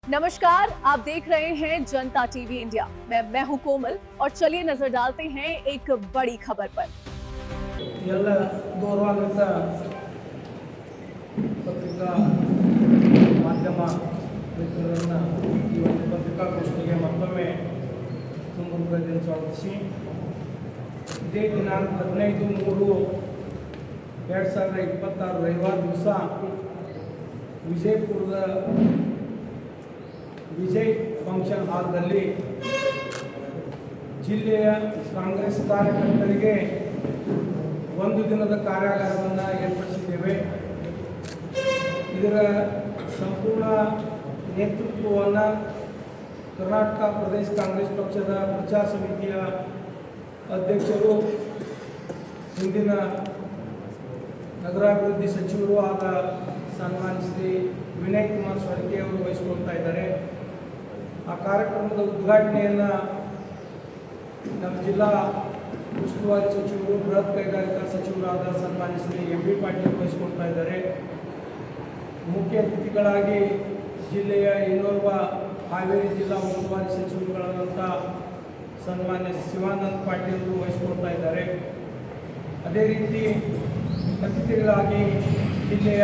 नमस्कार, आप देख रहे हैं जनता टीवी इंडिया। मैं हूं कोमल और चलिए नजर डालते हैं एक बड़ी खबर पर। ಎಲ್ಲ ಗೌರವಾನ್ವಿತ ಪತ್ರಿಕಾ ಮಾಧ್ಯಮ ಮಿತ್ರರನ್ನು ಈ ಒಂದು ಪತ್ರಿಕಾಗೋಷ್ಠಿಗೆ ಮತ್ತೊಮ್ಮೆ ತುಂಬ ಹೃದಯದಿಂದ ಸ್ವಾಗತಿಸಿ, ಇದೇ ದಿನಾಂಕ 15/3/2026 ರವಿವಾರ ದಿವಸ ವಿಜಯಪುರದ ವಿಜಯ್ ಫಂಕ್ಷನ್ ಹಾಲ್ನಲ್ಲಿ ಜಿಲ್ಲೆಯ ಕಾಂಗ್ರೆಸ್ ಕಾರ್ಯಕರ್ತರಿಗೆ ಒಂದು ದಿನದ ಕಾರ್ಯಾಗಾರವನ್ನು ಏರ್ಪಡಿಸಿದ್ದೇವೆ. ಇದರ ಸಂಪೂರ್ಣ ನೇತೃತ್ವವನ್ನು ಕರ್ನಾಟಕ ಪ್ರದೇಶ ಕಾಂಗ್ರೆಸ್ ಪಕ್ಷದ ಪ್ರಚಾರ ಸಮಿತಿಯ ಅಧ್ಯಕ್ಷರು, ಹಿಂದಿನ ನಗರಾಭಿವೃದ್ಧಿ ಸಚಿವರು ಆದ ಸನ್ಮಾನ್ಯ ಶ್ರೀ ವಿನಯ್ ಕುಮಾರ್ ಸ್ವರ್ಗೆ ಅವರು ವಹಿಸಿಕೊಳ್ತಾ ಇದ್ದಾರೆ. ಆ ಕಾರ್ಯಕ್ರಮದ ಉದ್ಘಾಟನೆಯನ್ನು ನಮ್ಮ ಜಿಲ್ಲಾ ಉಸ್ತುವಾರಿ ಸಚಿವರು, ಬೃಹತ್ ಕೈಗಾರಿಕಾ ಸಚಿವರಾದ ಸನ್ಮಾನ್ಯ ಶ್ರೀ ಎಂ ಬಿ ಪಾಟೀಲ್ ವಹಿಸಿಕೊಳ್ತಾ ಇದ್ದಾರೆ. ಮುಖ್ಯ ಅತಿಥಿಗಳಾಗಿ ಜಿಲ್ಲೆಯ ಇನ್ನೋರ್ವ ಹಾವೇರಿ ಜಿಲ್ಲಾ ಉಸ್ತುವಾರಿ ಸಚಿವರುಗಳಾದಂಥ ಸನ್ಮಾನ್ಯ ಶಿವಾನಂದ ಪಾಟೀಲ್ ವಹಿಸಿಕೊಳ್ತಾ ಇದ್ದಾರೆ. ಅದೇ ರೀತಿ ಅತಿಥಿಗಳಾಗಿ ಜಿಲ್ಲೆಯ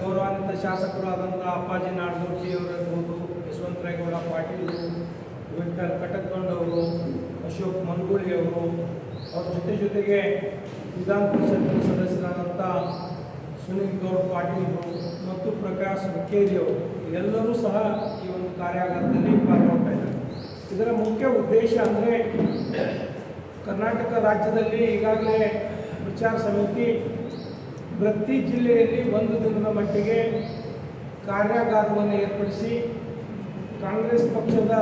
ಗೌರವಾನ್ವಿತ ಶಾಸಕರಾದಂಥ ಅಪ್ಪಾಜಿ ನಾಡದೋರ್ಜಿ ಅವರಿರ್ಬೋದು, ಯಶವಂತರಾಯಗೌಡ ಪಾಟೀಲ್, ವಿಠಲ್ ಕಟಕ್ಗೊಂಡ್ ಅವರು, ಅಶೋಕ್ ಮನ್ಗೂಳಿ ಅವರು, ಅವ್ರ ಜೊತೆಗೆ ವಿಧಾನ ಪರಿಷತ್ತಿನ ಸದಸ್ಯರಾದಂಥ ಸುನೀಲ್ ಗೌಡ ಪಾಟೀಲ್ ಮತ್ತು ಪ್ರಕಾಶ್ ಹುಕ್ಕೇರಿ ಅವರು ಎಲ್ಲರೂ ಸಹ ಈ ಒಂದು ಕಾರ್ಯಾಗಾರದಲ್ಲಿ ಪಾಲ್ಗೊಳ್ತಾ ಇದ್ದಾರೆ. ಇದರ ಮುಖ್ಯ ಉದ್ದೇಶ ಅಂದರೆ, ಕರ್ನಾಟಕ ರಾಜ್ಯದಲ್ಲಿ ಈಗಾಗಲೇ ಪ್ರಚಾರ ಸಮಿತಿ ಪ್ರತಿ ಜಿಲ್ಲೆಯಲ್ಲಿ ಒಂದು ದಿನದ ಮಟ್ಟಿಗೆ ಕಾರ್ಯಾಗಾರವನ್ನು ಏರ್ಪಡಿಸಿ ಕಾಂಗ್ರೆಸ್ ಪಕ್ಷದ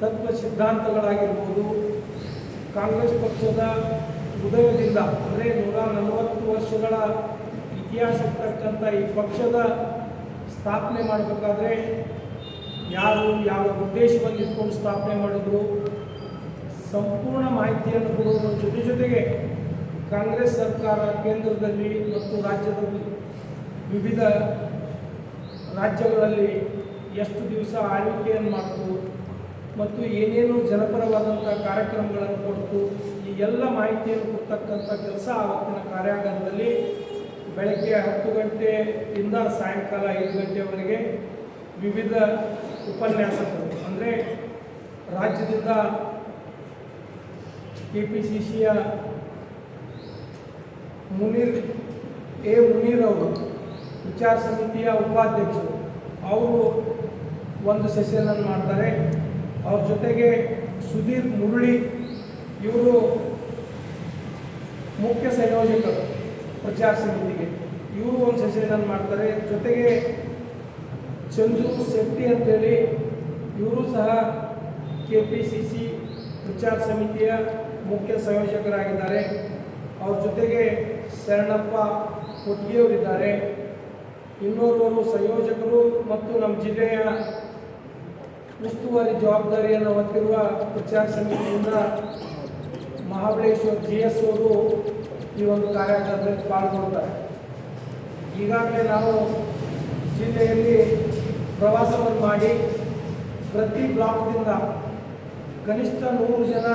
ತತ್ವ ಸಿದ್ಧಾಂತಗಳಾಗಿರ್ಬೋದು, ಕಾಂಗ್ರೆಸ್ ಪಕ್ಷದ ಉದಯದಿಂದ ಅಂದರೆ 140 ವರ್ಷಗಳ ಇತಿಹಾಸ ಇರ್ತಕ್ಕಂಥ ಈ ಪಕ್ಷದ ಸ್ಥಾಪನೆ ಮಾಡಬೇಕಾದ್ರೆ ಯಾರು ಯಾವ ಉದ್ದೇಶವನ್ನು ಇಟ್ಕೊಂಡು ಸ್ಥಾಪನೆ ಮಾಡಿದ್ರು ಸಂಪೂರ್ಣ ಮಾಹಿತಿಯನ್ನು ಕೊಡುವುದರ ಜೊತೆಗೆ ಕಾಂಗ್ರೆಸ್ ಸರ್ಕಾರ ಕೇಂದ್ರದಲ್ಲಿ ಮತ್ತು ರಾಜ್ಯದಲ್ಲಿ ವಿವಿಧ ರಾಜ್ಯಗಳಲ್ಲಿ ಎಷ್ಟು ದಿವಸ ಆಳ್ವಿಕೆಯನ್ನು ಮಾಡಿತು ಮತ್ತು ಏನೇನು ಜನಪರವಾದಂಥ ಕಾರ್ಯಕ್ರಮಗಳನ್ನು ಕೊಡ್ತು, ಈ ಎಲ್ಲ ಮಾಹಿತಿಯನ್ನು ಕೊಡ್ತಕ್ಕಂಥ ಕೆಲಸ ಆವತ್ತಿನ ಕಾರ್ಯಾಗಾರದಲ್ಲಿ ಬೆಳಗ್ಗೆ 10 ಗಂಟೆಯಿಂದ ಸಾಯಂಕಾಲ 5 ಗಂಟೆವರೆಗೆ ವಿವಿಧ ಉಪನ್ಯಾಸಕರು ಅಂದರೆ ರಾಜ್ಯದಿಂದ KPCCಯ ಮುನೀರ್ ಅವರು ವಿಚಾರ ಸಮಿತಿಯ ಉಪಾಧ್ಯಕ್ಷರು, ಅವರು ಒಂದು ಸೆಷನನ್ನು ಮಾಡ್ತಾರೆ. ಅವ್ರ ಜೊತೆಗೆ ಸುಧೀರ್ ಮುರಳಿ ಇವರು ಮುಖ್ಯ ಸಂಯೋಜಕರು ಪ್ರಚಾರ ಸಮಿತಿಗೆ, ಇವರು ಒಂದು ಸೆಷನನ್ನು ಮಾಡ್ತಾರೆ. ಜೊತೆಗೆ ಚಂದ್ರು ಶೆಟ್ಟಿ ಅಂತೇಳಿ ಇವರು ಸಹ KPCC ಪ್ರಚಾರ ಸಮಿತಿಯ ಮುಖ್ಯ ಸಂಯೋಜಕರಾಗಿದ್ದಾರೆ. ಅವ್ರ ಜೊತೆಗೆ ಶರಣಪ್ಪ ಕೊಟ್ಟಿಗೆಯವರಿದ್ದಾರೆ. ಇನ್ನೋರ್ವರು ಸಂಯೋಜಕರು ಮತ್ತು ನಮ್ಮ ಜಿಲ್ಲೆಯ ಉಸ್ತುವಾರಿ ಜವಾಬ್ದಾರಿಯನ್ನು ಹೊತ್ತಿರುವ ಪ್ರಚಾರ ಸಮಿತಿಯಿಂದ ಮಹಾಬಲೇಶ್ವರ್ GS ಅವರು ಈ ಒಂದು ಕಾರ್ಯಾಗಾರದಲ್ಲಿ ಪಾಲ್ಗೊಳ್ತಾರೆ. ಈಗಾಗಲೇ ನಾವು ಜಿಲ್ಲೆಯಲ್ಲಿ ಪ್ರವಾಸವನ್ನು ಮಾಡಿ ಪ್ರತಿ ಬ್ಲಾಕ್ದಿಂದ ಕನಿಷ್ಠ 100 ಜನ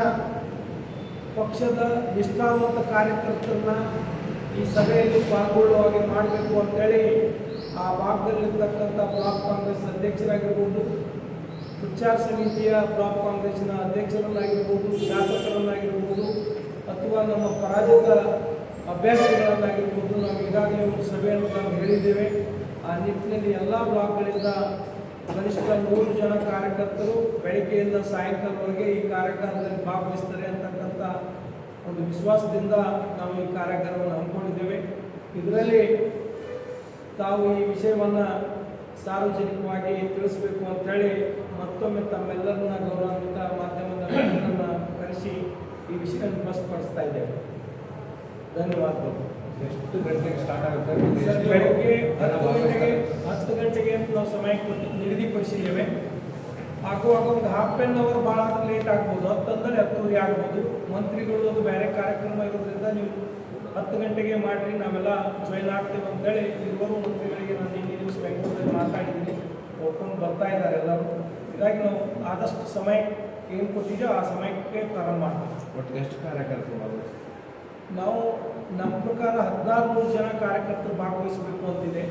ಪಕ್ಷದ ನಿಷ್ಠಾವಂತ ಕಾರ್ಯಕರ್ತರನ್ನ ಈ ಸಭೆಯಲ್ಲಿ ಪಾಲ್ಗೊಳ್ಳುವಾಗೆ ಮಾಡಬೇಕು ಅಂತೇಳಿ ಆ ಭಾಗದಲ್ಲಿರ್ತಕ್ಕಂಥ ಬ್ಲಾಕ್ ಕಾಂಗ್ರೆಸ್ ಅಧ್ಯಕ್ಷರಾಗಿರ್ಬೋದು, ಪ್ರಚಾರ ಸಮಿತಿಯ ಬ್ಲಾಕ್ ಕಾಂಗ್ರೆಸ್ನ ಅಧ್ಯಕ್ಷರನ್ನಾಗಿರ್ಬೋದು, ಶಾಸಕರನ್ನಾಗಿರ್ಬೋದು ಅಥವಾ ನಮ್ಮ ಪರಾಜಿತ ಅಭ್ಯರ್ಥಿಗಳನ್ನಾಗಿರ್ಬೋದು, ನಾವು ಈಗಾಗಲೇ ಒಂದು ಸಭೆಯನ್ನು ನಾವು ಹೇಳಿದ್ದೇವೆ. ಆ ನಿಟ್ಟಿನಲ್ಲಿ ಎಲ್ಲ ಬ್ಲಾಕ್ಗಳಿಂದ ಕನಿಷ್ಠ 100 ಜನ ಕಾರ್ಯಕರ್ತರು ಬೆಳಗ್ಗೆಯಿಂದ ಸಾಯಂಕಾಲವರೆಗೆ ಈ ಕಾರ್ಯಾಗಾರದಲ್ಲಿ ಭಾಗವಹಿಸ್ತಾರೆ ಅಂತಕ್ಕಂಥ ಒಂದು ವಿಶ್ವಾಸದಿಂದ ನಾವು ಈ ಕಾರ್ಯಾಗಾರವನ್ನು ಹಮ್ಮಿಕೊಂಡಿದ್ದೇವೆ. ಇದರಲ್ಲಿ ತಾವು ಈ ವಿಷಯವನ್ನು ಸಾರ್ವಜನಿಕವಾಗಿ ತಿಳಿಸಬೇಕು ಅಂತೇಳಿ ಮತ್ತೊಮ್ಮೆ ತಮ್ಮೆಲ್ಲರನ್ನ ಗೌರವಾನ್ವಿತ ಮಾಧ್ಯಮದ ಕರೆಸಿ ಈ ವಿಷಯವನ್ನು ಸ್ಪಷ್ಟಪಡಿಸ್ತಾ ಇದ್ದೇವೆ. ಧನ್ಯವಾದಗಳು. ಎಷ್ಟು ಗಂಟೆಗೆ ಸ್ಟಾರ್ಟ್ ಆಗುತ್ತೆ? ಬೆಳಗ್ಗೆ 10 ಗಂಟೆಗೆ ಅಂತ ನಾವು ಸಮಯ ನಿಗದಿಪಡಿಸಿದ್ದೇವೆ. ಆಗುವಾಗ ಒಂದು ಹಾಫ್ ಆನ್ ಅವರ್ ಭಾಳ ಲೇಟ್ ಆಗ್ಬೋದು, 10 ಅಂದರೆ 10:30 ಆಗ್ಬೋದು. ಮಂತ್ರಿಗಳು ಅದು ಬೇರೆ ಕಾರ್ಯಕ್ರಮ ಇರೋದ್ರಿಂದ ನೀವು 10 ಗಂಟೆಗೆ ಮಾಡಿರಿ, ನಾವೆಲ್ಲ ಜಾಯ್ನ್ ಆಗ್ತೇವೆ ಅಂತೇಳಿ ಇರುವರು ಮಂತ್ರಿಗಳಿಗೆ ನಾನು ಈ ದಿವಸ ಬೆಂಗಳೂರಲ್ಲಿ ಮಾತಾಡಿದ್ದೀನಿ. ನೋಡ್ಕೊಂಡು ಬರ್ತಾ ಇದ್ದಾರೆ ಎಲ್ಲರೂ. ಹೀಗಾಗಿ ನಾವು ಆದಷ್ಟು ಸಮಯ ಏನು ಕೊಟ್ಟಿದ್ದೆವು ಆ ಸಮಯಕ್ಕೆ ಪ್ರಾರಂಭ ಮಾಡ್ತೀವಿ. ಒಟ್ಟು ಎಷ್ಟು ಕಾರ್ಯಕರ್ತರು ಭಾಗವಹಿಸ್ತಾರೆ? ನಾವು ನಮ್ಮ ಪ್ರಕಾರ 14 ಜನ ಕಾರ್ಯಕರ್ತರು ಭಾಗವಹಿಸಬೇಕು ಅಂತಿದೆ.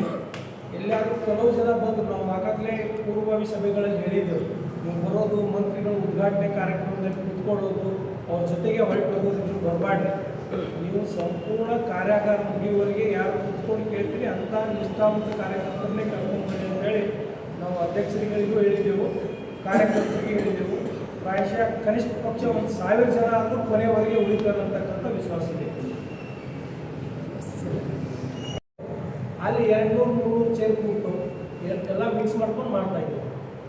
ಎಲ್ಲಾದರೂ ಕೆಲವು ಜನ ಬಂದರು, ನಾವು ಆಗಾಗಲೇ ಪೂರ್ವಭಾವಿ ಸಭೆಗಳಲ್ಲಿ ಹೇಳಿದ್ದೆವು, ನೀವು ಬರೋದು ಮಂತ್ರಿಗಳು ಉದ್ಘಾಟನೆ ಕಾರ್ಯಕ್ರಮದಲ್ಲಿ ಕೂತ್ಕೊಳ್ಳೋದು, ಅವ್ರ ಜೊತೆಗೆ ಹೊರಟೋಗೋದು ಬರಬಾರ್ದು. ನೀವು ಸಂಪೂರ್ಣ ಕಾರ್ಯಾಗಾರ ಮುಗಿಯುವವರೆಗೆ ಯಾರು ಕೂತ್ಕೊಂಡು ಕೇಳ್ತೀರಿ ಅಂಥ ನಿಷ್ಠಾವಂತ ಕಾರ್ಯಕರ್ತರನ್ನೇ ಕರ್ಕೊಂಡ್ಬನ್ನಿ ಅಂತೇಳಿ ನಾವು ಅಧ್ಯಕ್ಷರುಗಳಿಗೂ ಹೇಳಿದ್ದೆವು, ಕಾರ್ಯಕರ್ತರಿಗೆ ಹೇಳಿದ್ದೆವು. ಪ್ರಾಯಶಃ ಕನಿಷ್ಠ ಪಕ್ಷ 1000 ಜನ ಆದರೂ ಕೊನೆಯವರೆಗೆ ಉಳಿತಾರೆ ಅಂತಕ್ಕಂಥ ವಿಶ್ವಾಸ ಇದೆ. ಅಲ್ಲಿ 200-300 ಚೇರ್ ಕೂತು ಎಲ್ಲ ಮಿಕ್ಸ್ ಮಾಡ್ಕೊಂಡು ಮಾಡ್ತಾ ಇದ್ದೀವಿ.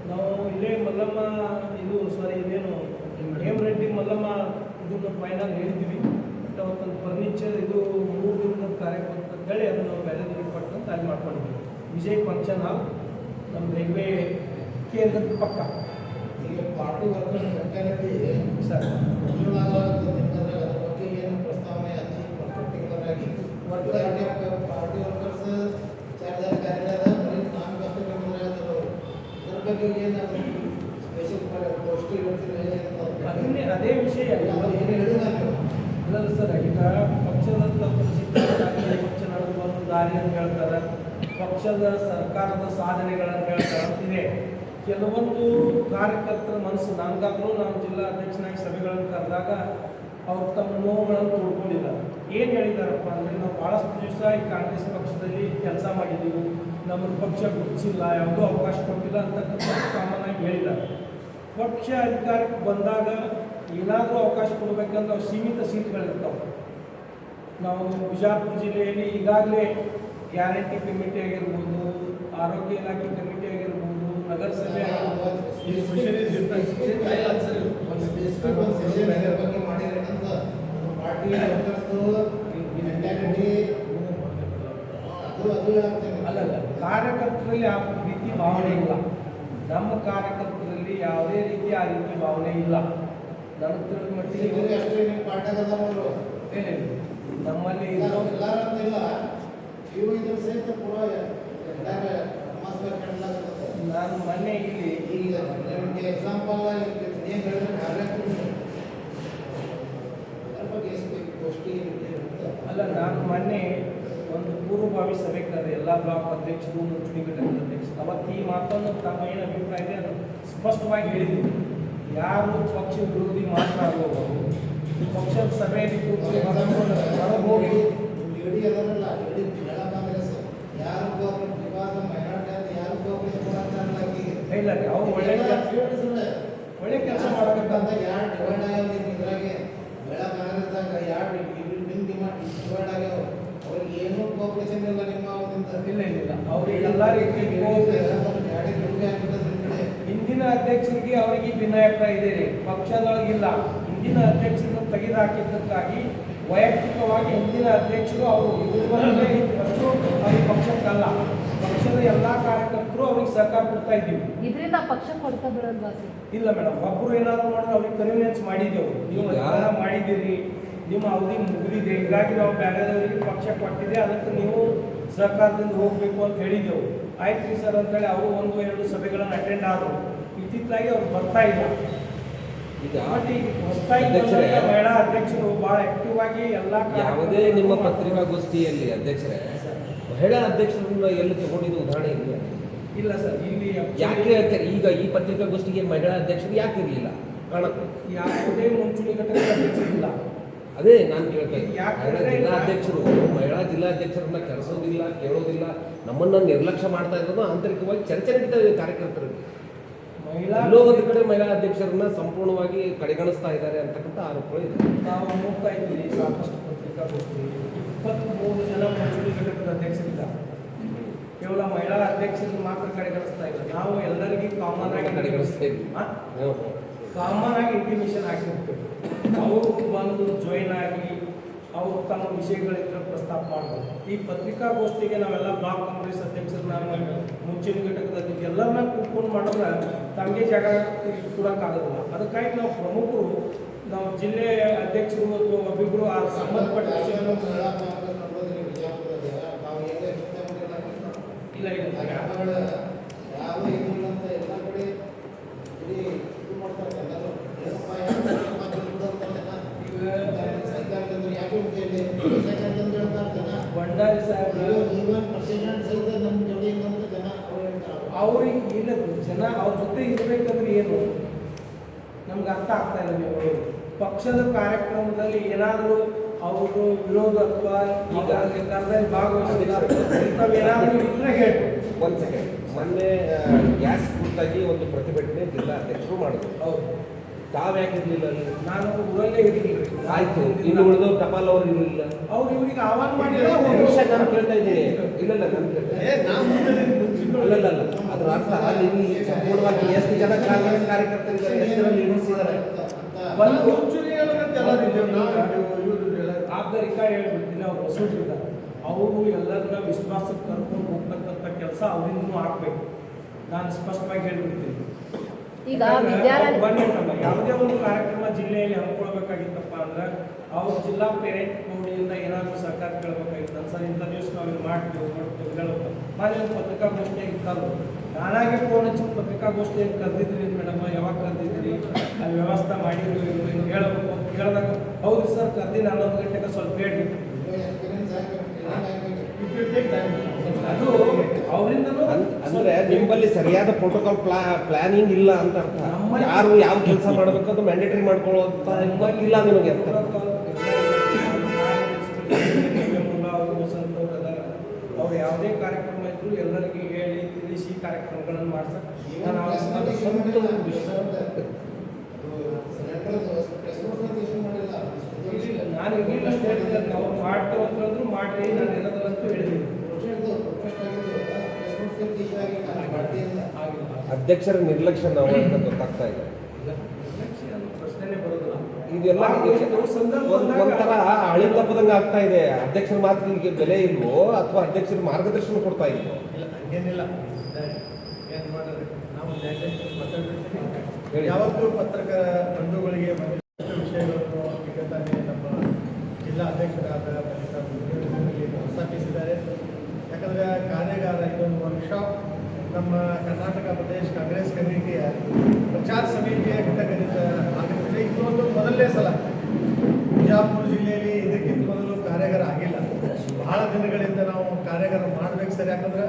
ನಾವು ಇಲ್ಲೇ ಮಲ್ಲಮ್ಮ ಇದೇನು ರೆಡ್ಡಿ ಮಲ್ಲಮ್ಮ ಇದನ್ನು ಫೈನಲ್ ಹೇಳಿದ್ವಿ. ಬಟ್ ಅವತ್ತೊಂದು ಫರ್ನಿಚರ್ ಇದು 3 ದಿನದ ಕಾರ್ಯಕ್ರಮ ಅಂತೇಳಿ ಅದು ನಾವು ಬೇರೆ ದಿನ ಪಟ್ಟಂತ ಅಲ್ಲಿ ಮಾಡ್ಕೊಂಡಿದ್ದೀವಿ. ವಿಜಯ್ ಫಂಕ್ಷನ್ ಹಾಲ್ ನಮ್ಮ ರೈಲ್ವೆ ಕೇಂದ್ರದ ಪಕ್ಕ. ಈಗ ಪಾರ್ಟಿ ವರ್ಕರ್ಸ್ ಮೆಂಟಾಲಿಟಿ ಸರ್ ಬಗ್ಗೆ ಏನು ಪ್ರಸ್ತಾವನೆ ಅತಿ ಪರ್ಟಿಕ್ಯುಲರ್ ಆಗಿ ಪಾರ್ಟಿ ವರ್ಕರ್ಸ್ ಚಾರ್ಜರ್ ಕಾರ್ಯಾಲಯದ ಬರೀ ನಾಮಕಾಸ್ತ ಅದ್ರ ಬಗ್ಗೆ ಏನಾದರೂ ಸ್ಪೆಷಲ್ ಪೋಸ್ಟಿ ಅದನ್ನೇ ಅದೇ ವಿಷಯ ಏನು ಹೇಳಿಲ್ಲ ನೀವು. ಅಲ್ಲಲ್ಲ ಸರ್, ಈಗ ಪಕ್ಷದ ಪಕ್ಷ ನಡೆದು ಒಂದು ದಾರಿಯನ್ನು ಹೇಳ್ತಾರೆ, ಪಕ್ಷದ ಸರ್ಕಾರದ ಸಾಧನೆಗಳನ್ನು ಹೇಳ್ತಾರೆ ಅಂತಿದೆ. ಕೆಲವೊಂದು ಕಾರ್ಯಕರ್ತರ ಮನಸ್ಸು ನನಗಾಗಲೂ ನಾವು ಜಿಲ್ಲಾ ಅಧ್ಯಕ್ಷನಾಗಿ ಸಭೆಗಳನ್ನು ಕರೆದಾಗ ಅವ್ರು ತಮ್ಮ ನೋವುಗಳನ್ನು ತೋಡ್ಕೊಂಡಿಲ್ಲ. ಏನು ಹೇಳಿದಾರಪ್ಪ ಅಂದರೆ, ನಾವು ಭಾಳಷ್ಟು ದಿವಸ ಈ ಕಾಂಗ್ರೆಸ್ ಪಕ್ಷದಲ್ಲಿ ಕೆಲಸ ಮಾಡಿದ್ದೀವಿ, ನಮ್ಮನ್ನು ಪಕ್ಷ ಗುರುತಿಸಿಲ್ಲ, ಯಾವುದೂ ಅವಕಾಶ ಕೊಟ್ಟಿಲ್ಲ ಅಂತಕ್ಕಂಥ ಕಾಮನ್ ಆಗಿ ಹೇಳಿದ್ದಾರೆ. ಪಕ್ಷ ಅಧಿಕಾರಕ್ಕೆ ಬಂದಾಗ ಏನಾದರೂ ಅವಕಾಶ ಕೊಡಬೇಕಂದ್ರೆ ಅವ್ರು ಸೀಮಿತ ಸೀಟ್ಗಳಿರ್ತಾವೆ. ನಾವು ಬಿಜಾಪುರ ಜಿಲ್ಲೆಯಲ್ಲಿ ಈಗಾಗಲೇ ಗ್ಯಾರಂಟಿ ಕಮಿಟಿ ಆಗಿರ್ಬೋದು, ಆರೋಗ್ಯ ಇಲಾಖೆ ಕಮಿಟಿ ಆಗಿರ್ಬೋದು, ನಗರಸಭೆ ಅಲ್ಲಲ್ಲ, ಕಾರ್ಯಕರ್ತರಲ್ಲಿ ಆ ರೀತಿ ಭಾವನೆ ಇಲ್ಲ. ನಮ್ಮ ಕಾರ್ಯಕರ್ತರಲ್ಲಿ ಯಾವುದೇ ರೀತಿ ಆ ರೀತಿ ಭಾವನೆ ಇಲ್ಲ. ನನಗೆ ತಿಳಿದ ಮಟ್ಟಿಗೆ ನಮ್ಮಲ್ಲಿ ನಾನು ಮೊನ್ನೆ ಇಲ್ಲಿ ಎಕ್ಸಾಂಪಲ್ ಅಲ್ಲ, ನಾನು ಮೊನ್ನೆ ಒಂದು ಪೂರ್ವಭಾವಿ ಸಭೆ ಕರೆದೆ ಎಲ್ಲ ಬ್ಲಾಕ್ ಅಧ್ಯಕ್ಷರು, ಮುಂಚೂಣಿ ಘಟಕದ ಅಧ್ಯಕ್ಷರು. ಅವತ್ತು ಈ ಮಾತನ್ನು ತಮ್ಮ ಏನು ಅಭಿಪ್ರಾಯ ಇದೆ ಅದು ಸ್ಪಷ್ಟವಾಗಿ ಹೇಳಿದ್ದೀವಿ. ಯಾರು ಪಕ್ಷ ವಿರೋಧಿ ಮಾತನಾಡುವವರು ಪಕ್ಷದ ಸಭೆಯಲ್ಲಿ ಕೂತು ಹೊರಗೋಗಿ ಲೇಡಿ ಅದರಲ್ಲ, ಲೇಡಿ ಮಹಿಳಾ ಕಾಂಗ್ರೆಸ್ ಯಾರು ವಿವಾದ ಮೈನಾರಿಟಿ ಅಂತ ಯಾರು ಇಲ್ಲ ರೀ, ಅವ್ರು ಒಳ್ಳೆ ಕೆಲಸ ಮಾಡಬೇಕಂತ ಯಾರು ಡಿವೈಡ್ ಆಗ್ಯಾವ ಇದ್ರಾಗೆ ಮಹಿಳಾ ಕಾಂಗ್ರೆಸ್ದಾಗ ಯಾರು ನಿಮ್ಮ ಡಿವೈಡ್ ಆಗ್ಯಾವ ಅವ್ರಿಗೆ ಏನೂ ಕೋಪರೇಷನ್ ಇಲ್ಲ ನಿಮ್ಮ ಅವರಿಂದ. ಇಲ್ಲ ಅವ್ರಿಗೆ ಎಲ್ಲ ರೀತಿ ಹಿಂದಿನ ಅಧ್ಯಕ್ಷರಿಗೆ ಅವರಿಗೆ ಭಿನ್ನಾಭಿಪ್ರಾಯ ಇದೆ ರೀ, ಪಕ್ಷದೊಳಗಿಲ್ಲ. ಹಿಂದಿನ ಅಧ್ಯಕ್ಷರನ್ನು ತೆಗೆದು ಹಾಕಿದ್ದಕ್ಕಾಗಿ ವೈಯಕ್ತಿಕವಾಗಿ ಹಿಂದಿನ ಅಧ್ಯಕ್ಷರು ಅವರು ಇರುವವರೇ ಇದ್ದು ಅವ್ರಿಗೆ ಪಕ್ಷಕ್ಕಲ್ಲ, ಪಕ್ಷದ ಎಲ್ಲ ಕಾರ್ಯಕರ್ತರು ಅವ್ರಿಗೆ ಸಹಕಾರ ಕೊಡ್ತಾ ಇದ್ದೀವಿ. ಇದರಿಂದ ಪಕ್ಷ ಕೊಡ್ತಾ ಬಿಡಲ್ವಾ ಸರ್? ಇಲ್ಲ ಮೇಡಮ್, ಒಬ್ಬರು ಏನಾದರೂ ಮಾಡಿದ್ರೆ ಅವ್ರಿಗೆ ಕನ್ವಿನೆನ್ಸ್ ಮಾಡಿದ್ದೆವು. ನೀವು ಮಾಡಿದ್ದೀರಿ, ನಿಮ್ಮ ಅವಧಿ ಮುಗಿದಿದೆ, ಹೀಗಾಗಿ ನಾವು ಬೇರೆದವರಿಗೆ ಪಕ್ಷ ಕೊಟ್ಟಿದೆ, ಅದಕ್ಕೆ ನೀವು ಸಹಕಾರದಿಂದ ಹೋಗಬೇಕು ಅಂತ ಹೇಳಿದ್ದೆವು. ಆಯ್ತು ರೀ ಸರ್ ಅಂತೇಳಿ ಅವರು 1-2 ಸಭೆಗಳನ್ನು ಅಟೆಂಡ್ ಆದರು. ಇತ್ತಿತ್ತಲಾಗಿ ಅವ್ರು ಬರ್ತಾ ಇಲ್ಲ. ಬಟ್ ಈಗ ಹೊಸದಾಗಿ ಮಹಿಳಾ ಅಧ್ಯಕ್ಷರು ಭಾಳ ಆಕ್ಟಿವ್ ಆಗಿ ಎಲ್ಲ ಯಾವುದೇ ನಿಮ್ಮ ಪತ್ರಿಕಾಗೋಷ್ಠಿಯಲ್ಲಿ ಅಧ್ಯಕ್ಷರೇ ಮಹಿಳಾ ಅಧ್ಯಕ್ಷರನ್ನ ಎಲ್ಲಿ ತಗೊಂಡಿದ್ದು ಉದಾಹರಣೆ ಇದೆಯಾ? ಇಲ್ಲ ಸರ್, ಇಲ್ಲಿ ಯಾಕೆ ಈಗ ಈ ಪತ್ರಿಕಾಗೋಷ್ಠಿಗೆ ಮಹಿಳಾ ಅಧ್ಯಕ್ಷರು ಯಾಕೆ ಇರಲಿಲ್ಲ? ಯಾವುದೇ ಮುಂಚೂಣಿ ಘಟಕದ ಅಧ್ಯಕ್ಷರಿಲ್ಲ. ಅದೇ ನಾನು ಕೇಳ್ತಾ ಇದ್ದೀನಿ, ಜಿಲ್ಲಾಧ್ಯಕ್ಷರು ಮಹಿಳಾ ಜಿಲ್ಲಾಧ್ಯಕ್ಷರನ್ನ ಕರೆಸೋದಿಲ್ಲ, ಕೇಳೋದಿಲ್ಲ, ನಮ್ಮನ್ನ ನಿರ್ಲಕ್ಷ್ಯ ಮಾಡ್ತಾ ಇರೋದು ಆಂತರಿಕವಾಗಿ ಚರ್ಚೆ ನಡೀತಾ ಇದೆ ಕಾರ್ಯಕರ್ತರಿಗೆ. ಎಲ್ಲೋ ಒಂದು ಕಡೆ ಮಹಿಳಾ ಅಧ್ಯಕ್ಷರನ್ನ ಸಂಪೂರ್ಣವಾಗಿ ಕಡೆಗಣಿಸ್ತಾ ಇದ್ದಾರೆ ಅಂತಕ್ಕಂಥ ಆರೋಪಗಳು ಇದೆ. ನಾವು ನೋಡ್ತಾ ಇದ್ದೀವಿ ಸಾಕಷ್ಟು ಪತ್ರಿಕಾಗೋಷ್ಠಿ, 23 ಜನ ಮುಂಚೂಣಿ ಘಟಕದ ಅಧ್ಯಕ್ಷರಿಲ್ಲ, ಕೇವಲ ಮಹಿಳಾ ಅಧ್ಯಕ್ಷರನ್ನು ಮಾತ್ರ ಕಡೆಗಣಿಸ್ತಾ ಇಲ್ಲ. ನಾವು ಎಲ್ಲರಿಗೂ ಕಾಮನ್ ಆಗಿ ಕಡೆಗಣಿಸ್ತಾ ಇದ್ವಿ, ಕಾಮನ್ ಆಗಿ ಇಂಟಿಮೇಷನ್ ಆಗಿರ್ತೇವೆ. ಅವರು ಬಂದು ಜಾಯಿನ್ ಆಗಿ ಅವರು ತಮ್ಮ ವಿಷಯಗಳಿದ್ರೆ ಪ್ರಸ್ತಾಪ ಮಾಡ್ಬೋದು. ಈ ಪತ್ರಿಕಾಗೋಷ್ಠಿಗೆ ನಾವೆಲ್ಲ ಬ್ಲಾಕ್ ಕಾಂಗ್ರೆಸ್ ಅಧ್ಯಕ್ಷರನ್ನ, ಮುಂಚೂಣಿ ಘಟಕದ ಅಧ್ಯಕ್ಷ ಎಲ್ಲರನ್ನ ಕೂತ್ಕೊಂಡು ಮಾಡಿದ್ರೆ ತಮಗೆ ಜಾಗ ಕೊಡೋಕ್ಕಾಗೋದಿಲ್ಲ. ಅದಕ್ಕಾಗಿ ನಾವು ಪ್ರಮುಖರು, ನಾವು ಜಿಲ್ಲೆ ಅಧ್ಯಕ್ಷರು ಅಥವಾ ಒಬ್ಬಿಬ್ಬರು ಆ ಸಂಬಂಧಪಟ್ಟ ವಿಷಯವನ್ನು ಇಲ್ಲ ಅವ್ರಿಗೆ ಇಲ್ಲ ಜನ ಅವ್ರ ಜೊತೆ ಇರಬೇಕಂದ್ರೆ ಏನು ನಮ್ಗೆ ಅರ್ಥ ಆಗ್ತಾ ಇಲ್ಲ. ನೀವು ಪಕ್ಷದ ಕಾರ್ಯಕ್ರಮದಲ್ಲಿ ಏನಾದರೂ ಅವರು ವಿರೋಧ ಅಥವಾ ಈಗ ಕರ್ದಲ್ಲಿ ಭಾಗವಹಿಸಿಲ್ಲ ಇಂಥವೇನಾದರೂ ಇದ್ರೆ ಹೇಳಿ. ಒಂದು ಸೆಕೆಂಡ್, ಮೊನ್ನೆ ಗ್ಯಾಸ್ ಕುರಿತಾಗಿ ಒಂದು ಪ್ರತಿಭಟನೆ ಜಿಲ್ಲಾ ಅಧ್ಯಕ್ಷರು ಮಾಡಿದ್ರು. ಹೌದು, ತಾವ್ಯಾಕೆ ಇರಲಿಲ್ಲ ಅಲ್ಲಿ? ನಾನು ಊರಲ್ಲೇ ಇರಲಿಲ್ಲ. ಆಯ್ತು, ಇನ್ನು ಉಳಿದು ಟಪಾಲ್ ಅವರು ಇರಲಿಲ್ಲ. ಅವ್ರು ಇವ್ರಿಗೆ ಆಹ್ವಾನ ಮಾಡಿಲ್ಲ. ನಾನು ಕೇಳ್ತಾ ಇದ್ದೀನಿ. ಇಲ್ಲಲ್ಲ, ನಾನು ಅಲ್ಲಲ್ಲ, ಅದ್ರ ಅರ್ಥ ನೀವು ಸಂಪೂರ್ಣವಾಗಿ ಎಷ್ಟು ಜನ ಕಾಂಗ್ರೆಸ್ ಕಾರ್ಯಕರ್ತರಿದ್ದಾರೆ, ಎಷ್ಟು ಜನ ಲೀಡರ್ಸ್ ಇದ್ದಾರೆ? ಆಧರಿಕ ಹೇಳ್ಬಿಡ್ತೀನಿ. ಅವ್ರು ಹೊಸಬ್ರಿದ್ದಾರೆ, ಅವರು ಎಲ್ಲರನ್ನ ವಿಶ್ವಾಸಕ್ಕೆ ಕರ್ಕೊಂಡು ಹೋಗ್ತಕ್ಕಂಥ ಕೆಲಸ ಅವರಿಂದನೂ ಆಗಬೇಕು. ನಾನು ಸ್ಪಷ್ಟವಾಗಿ ಹೇಳ್ಬಿಡ್ತೀನಿ. ಈಗ ವಿದ್ಯಾರ್ಥಿ ಬನ್ನಿ, ಯಾವುದೇ ಒಂದು ಕಾರ್ಯಕ್ರಮ ಜಿಲ್ಲೆಯಲ್ಲಿ ಹಮ್ಮಿಕೊಳ್ಬೇಕಾಗಿತ್ತಪ್ಪ ಅಂದ್ರೆ ಅವ್ರು ಜಿಲ್ಲಾ ಪೇರೆಂಟ್ ಬೋರ್ಡಿಂದ ಏನಾದರೂ ಸರ್ಕಾರ ಕೇಳಬೇಕಾಗಿತ್ತು. ಸರ್ ಇಂಥ ದಿವಸ ನಾವು ಇದು ಮಾಡ್ತೀವಿ ಹೇಳಬೇಕು. ನಾನು ಪತ್ರಿಕಾಗೋಷ್ಠಿಯಾಗಿ ಕರೆದು ನಾನಾಗೆ ಫೋನ್ ಹಚ್ಚಿ ಪತ್ರಿಕಾಗೋಷ್ಠಿಯಾಗಿ ಕರೆದಿದ್ರಿ ಮೇಡಮ್, ಯಾವಾಗ ಕರೆದಿದ್ರಿ, ಅಲ್ಲಿ ವ್ಯವಸ್ಥೆ ಮಾಡಿದ್ರು ಹಿಂಗೆ ಹೇಳಬೇಕು ಅಂತ ಕೇಳಿದಾಗ ಹೌದು ಸರ್ ಕರೆದಿನ 11 ಗಂಟೆಗೆ ಸ್ವಲ್ಪ ಹೇಳ್ಬಿಟ್ಟು ಅದು ಅವರಿಂದನೂ ಅಂದ್ರೆ ನಿಮ್ಮಲ್ಲಿ ಸರಿಯಾದ ಪ್ರೋಟೋಕಾಲ್ ಪ್ಲಾನಿಂಗ್ ಇಲ್ಲ ಅಂತ ಅರ್ಥ. ಯಾರು ಯಾವ ಕೆಲಸ ಮಾಡಬೇಕು ಅದು ಮ್ಯಾಂಡೇಟರಿ ಮಾಡ್ಕೊಳ್ಳುವಂತ ಇಲ್ಲ ನಿಮಗೆ ಅಂತ. ಅವ್ರು ಯಾವುದೇ ಕಾರ್ಯಕ್ರಮ ಇದ್ರು ಎಲ್ಲರಿಗೂ ಹೇಳಿ ತಿಳಿಸಿ ಕಾರ್ಯಕ್ರಮಗಳನ್ನು ಮಾಡ್ಸಕ್ಕೆ ನಾನು ಇರಲಿಲ್ಲ ಸ್ಟೇಟ್ ಅವ್ರು ಮಾಡ್ತೀವಿ ಅಂತಂದ್ರು ಮಾಡ್ರಿ, ನಾನು ಇರೋದಂತೂ ಹೇಳಿದ್ದೀನಿ. ಅಧ್ಯಕ್ಷರ ನಿರ್ಲಕ್ಷ್ಯ ನಾವು ಅಂತ ಗೊತ್ತಾಗ್ತಾ ಇದೆ. ಪ್ರಶ್ನೆನೇ ಬರೋದಿಲ್ಲ. ಇದೆಲ್ಲ ಒಂಥರ ಹಳಿ ತಪ್ಪದಂಗೆ ಆಗ್ತಾ ಇದೆ. ಅಧ್ಯಕ್ಷರ ಮಾತಿಗೆ ಬೆಲೆ ಇಲ್ವೋ ಅಥವಾ ಅಧ್ಯಕ್ಷರ ಮಾರ್ಗದರ್ಶನ ಕೊಡ್ತಾ ಇಲ್ವೋ? ಹಂಗೇನಿಲ್ಲ, ಏನು ಮಾಡಿದ್ರೆ ನಾವು ಹೇಳಿ. ಯಾವತ್ತೂ ಪತ್ರಕರ್ತರ ಬಂಧುಗಳಿಗೆ ವಿಷಯಗಳನ್ನು ಈಗ ತಾನೇ ನಮ್ಮ ಜಿಲ್ಲಾ ಅಧ್ಯಕ್ಷರಾದ ಪ್ರಸ್ತಾಪಿಸಿದ್ದಾರೆ. ಯಾಕಂದರೆ ಕಾರ್ಯಾಗಾರ ಇದೊಂದು ವರ್ಕ್ಶಾಪ್ ನಮ್ಮ ಕರ್ನಾಟಕ ಪ್ರದೇಶ ಕಾಂಗ್ರೆಸ್ ಕಮಿಟಿಯ ಪ್ರಚಾರ ಸಮಿತಿಯ ಘಟಕದಿಂದ ಆಗುತ್ತದೆ. ಇದು ಒಂದು ಮೊದಲನೇ ಸಲ ಬಿಜಾಪುರ ಜಿಲ್ಲೆಯಲ್ಲಿ ಇದಕ್ಕಿಂತ ಮೊದಲು ಕಾರ್ಯಾಗಾರ ಆಗಿಲ್ಲ. ಬಹಳ ದಿನಗಳಿಂದ ನಾವು ಕಾರ್ಯಾಗಾರ ಮಾಡಬೇಕು ಸರ್, ಯಾಕಂದ್ರೆ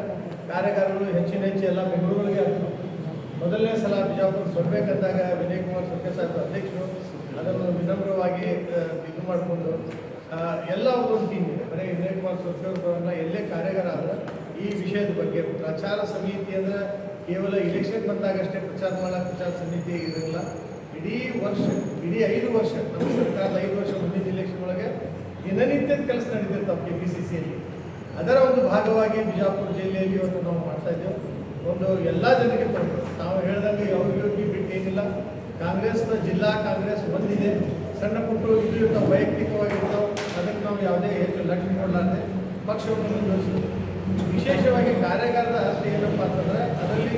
ಕಾರ್ಯಾಗಾರಗಳು ಹೆಚ್ಚಿನ ಎಲ್ಲ ಬೆಂಗಳೂರಿಗೆ ಆಗ್ತವೆ. ಮೊದಲನೇ ಸಲ ಬಿಜಾಪುರ ಬರಬೇಕಂದಾಗ ವಿನಯ್ ಕುಮಾರ್ ಸರ್ಕೆ ಸಾಹೇಬ್ ಅಧ್ಯಕ್ಷರು ಅದನ್ನು ವಿನಮ್ರವಾಗಿ ಇದು ಮಾಡಿಕೊಂಡು ಎಲ್ಲ ಒಂದು ಟೀಮ್ ಇದೆ. ಬರೀ ವಿನಯ್ ಕುಮಾರ್ ಸರ್ಕೆಯವರನ್ನ ಎಲ್ಲೇ ಕಾರ್ಯಾಗಾರ ಆದರೆ ಈ ವಿಷಯದ ಬಗ್ಗೆ ಪ್ರಚಾರ ಸಮಿತಿ ಅಂದರೆ ಕೇವಲ ಇಲೆಕ್ಷನ್ ಬಂದಾಗಷ್ಟೇ ಪ್ರಚಾರ ಮಾಡೋಕ್ಕೆ ಪ್ರಚಾರ ಸಮಿತಿ ಇರಲಿಲ್ಲ. ಇಡೀ ವರ್ಷ, ಇಡೀ 5 ವರ್ಷ ನಮ್ಮ ಸರ್ಕಾರದ 5 ವರ್ಷ ಮುಂದಿನ ಇಲೆಕ್ಷನ್ ಒಳಗೆ ದಿನನಿತ್ಯದ ಕೆಲಸ ನಡೀತಿರ್ತಾವೆ KPCCಯಲ್ಲಿ. ಅದರ ಒಂದು ಭಾಗವಾಗಿ ಬಿಜಾಪುರ ಜಿಲ್ಲೆಯಲ್ಲಿ ಇವತ್ತು ನಾವು ಮಾಡ್ತಾ ಇದ್ದೇವೆ. ಒಂದು ಎಲ್ಲ ಜನಕ್ಕೆ ತೊಂದರೆ, ನಾವು ಹೇಳ್ದಂಗೆ ಅವ್ರಿಗೆ ಬಿಟ್ಟು ಏನಿಲ್ಲ. ಕಾಂಗ್ರೆಸ್ನ ಜಿಲ್ಲಾ ಕಾಂಗ್ರೆಸ್ ಒಂದಿದೆ, ಸಣ್ಣ ಪುಟ್ಟು ಇದು ಇರ್ತಾವೆ, ವೈಯಕ್ತಿಕವಾಗಿರ್ತಾವೆ. ಅದಕ್ಕೆ ನಾವು ಯಾವುದೇ ಹೆಚ್ಚು ಲಕ್ಷ್ಯ ಕೊಡಲಾರ್ದೆ ಪಕ್ಷವನ್ನು ಮುಂದುವರಿಸ್ತೀವಿ. ವಿಶೇಷವಾಗಿ ಕಾರ್ಯಾಗಾರದ ಅರ್ಥ ಏನಪ್ಪ ಅಂತಂದರೆ ಅದರಲ್ಲಿ